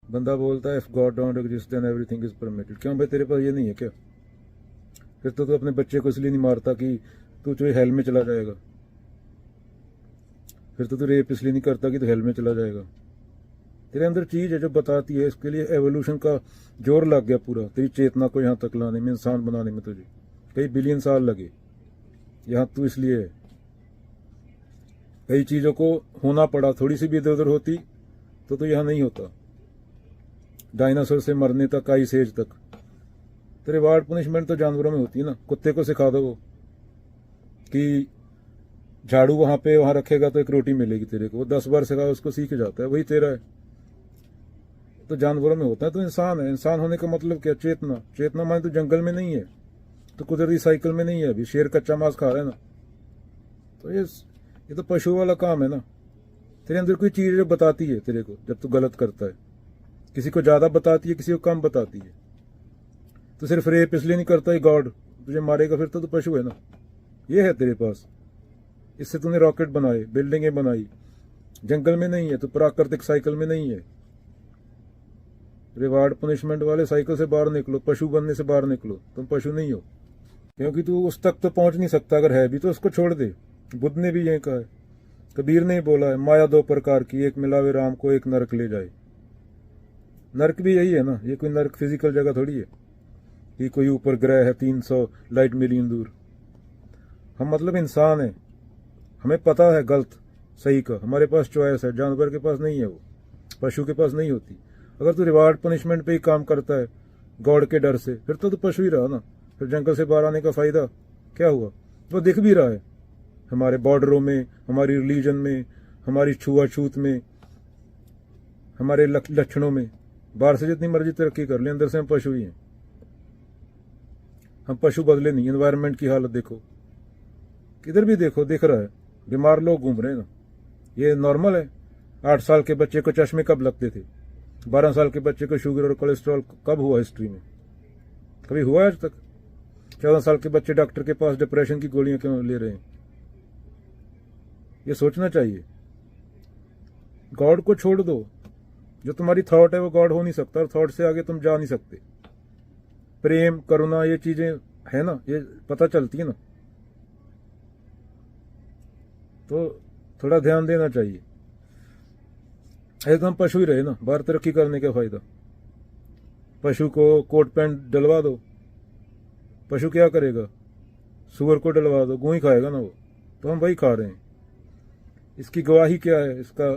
बंदा बोलता है if God don't exist then everything is permitted. क्यों भाई, तेरे पास ये नहीं है क्या? फिर तो तू अपने बच्चे को इसलिए नहीं मारता कि तू जो हेल में चला जाएगा। फिर तो तू रेप इसलिए नहीं करता कि तू हेल में चला जाएगा। तेरे अंदर चीज है जो बताती है। इसके लिए एवोल्यूशन का जोर लग गया पूरा, तेरी चेतना को यहाँ तक लाने में, इंसान बनाने में। तुझे कई बिलियन साल लगे यहाँ तू इसलिए है। कई चीजों को होना पड़ा, थोड़ी सी भी इधर उधर होती तो यहाँ नहीं होता। डायनासोर से मरने तक, आइस एज तक। तो रिवार्ड पनिशमेंट तो जानवरों में होती है ना। कुत्ते को सिखा दो कि झाड़ू वहां रखेगा तो एक रोटी मिलेगी तेरे को, वो 10 बार सिखा उसको सीख जाता है, वही तेरा है। तो जानवरों में होता है। तो इंसान है। इंसान होने का मतलब क्या? चेतना। चेतना माने तो जंगल में नहीं है, तो कुदरती साइकिल में नहीं है। अभी शेर कच्चा मांस खा रहा है ना। तो ये तो पशु वाला काम है ना। तेरे अंदर कोई चीज जो बताती है तेरे को जब तू गलत करता है। किसी को ज्यादा बताती है, किसी को कम बताती है। तो सिर्फ रेप इसलिए नहीं करता है गॉड तुझे मारेगा, फिर तो तू पशु है ना। ये है तेरे पास। इससे तूने रॉकेट बनाए, बिल्डिंगें बनाई। जंगल में नहीं है तो प्राकृतिक साइकिल में नहीं है। रिवार्ड पनिशमेंट वाले साइकिल से बाहर निकलो, पशु बनने से बाहर निकलो। तुम पशु नहीं हो, क्योंकि तू उस तक तो पहुंच नहीं सकता। अगर है भी तो उसको छोड़ दे। बुद्ध ने भी यही कहा है, कबीर ने बोला है, माया 2 प्रकार की, एक मिलावे राम को, एक नरक ले जाए। नरक भी यही है ना। ये कोई नरक फिजिकल जगह थोड़ी है कि कोई ऊपर ग्रह है 300 लाइट मिलियन दूर। हम मतलब इंसान है, हमें पता है गलत सही का, हमारे पास चॉइस है। जानवर के पास नहीं है, वो पशु के पास नहीं होती। अगर तू रिवार्ड पनिशमेंट पे ही काम करता है गॉड के डर से, फिर तो तू पशु ही रहा ना। फिर जंगल से बाहर आने का फायदा क्या हुआ? वो दिख भी रहा है हमारे बॉर्डरों में, हमारी रिलीजन में, हमारी छुआछूत में, हमारे लक्षणों में। बाहर से जितनी मर्जी तरक्की कर ले, अंदर से हम पशु ही हैं। हम पशु बदले नहीं। एनवायरनमेंट की हालत देखो, किधर भी देखो दिख रहा है, बीमार लोग घूम रहे हैं ना। ये नॉर्मल है। 8 साल के बच्चे को चश्मे कब लगते थे? 12 साल के बच्चे को शुगर और कोलेस्ट्रॉल कब हुआ हिस्ट्री में? कभी हुआ आज तक? 14 साल के बच्चे डॉक्टर के पास डिप्रेशन की गोलियां क्यों ले रहे हैं? ये सोचना चाहिए। गॉड को छोड़ दो। जो तुम्हारी थॉट है वो गॉड हो नहीं सकता, और थॉट से आगे तुम जा नहीं सकते। प्रेम, करुणा, ये चीजें है ना, ये पता चलती है ना। तो थोड़ा ध्यान देना चाहिए। एकदम पशु ही रहे ना। बाहर तरक्की करने का फायदा? पशु को कोट पैंट डलवा दो, पशु क्या करेगा? सुअर को डलवा दो, गू ही खाएगा ना वो। तो हम वही खा रहे हैं। इसकी गवाही क्या है? इसका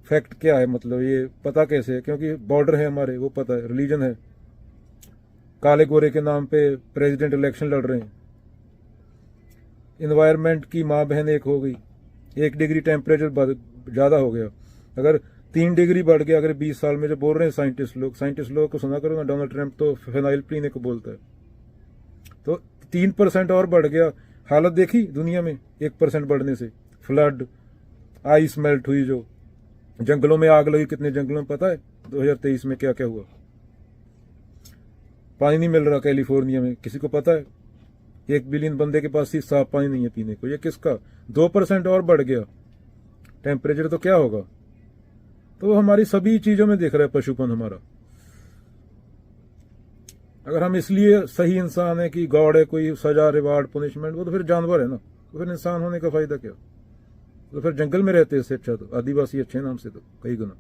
फैक्ट क्या है? मतलब ये पता कैसे है? क्योंकि बॉर्डर है हमारे, वो पता है। रिलीजन है। काले गोरे के नाम पे प्रेसिडेंट इलेक्शन लड़ रहे हैं। इन्वायरमेंट की माँ बहन एक हो गई। 1 डिग्री टेम्परेचर ज्यादा हो गया। अगर 3 डिग्री बढ़ गया अगर 20 साल में, जो बोल रहे हैं साइंटिस्ट लोग को सुना करो ना। डोनाल्ड ट्रंप तो फेनाइल पीने को बोलता है। तो 3% और बढ़ गया। हालत देखी दुनिया में 1% बढ़ने से। फ्लड, आइस मेल्ट हुई, जो जंगलों में आग लगी, कितने जंगलों में पता है 2023 में क्या क्या हुआ? पानी नहीं मिल रहा कैलिफोर्निया में, किसी को पता है? 1 बिलियन बंदे के पास सिर्फ साफ पानी नहीं है पीने को। ये किसका? 2% और बढ़ गया टेम्परेचर, तो क्या होगा? तो हमारी सभी चीजों में दिख रहा है पशुपन हमारा। अगर हम इसलिए सही इंसान है कि गॉड है कोई सजा, रिवार्ड, पनिशमेंट, वो तो फिर जानवर है ना। तो फिर इंसान होने का फायदा क्या? तो फिर जंगल में रहते इससे अच्छा तो आदिवासी अच्छे नाम से तो कई गुना।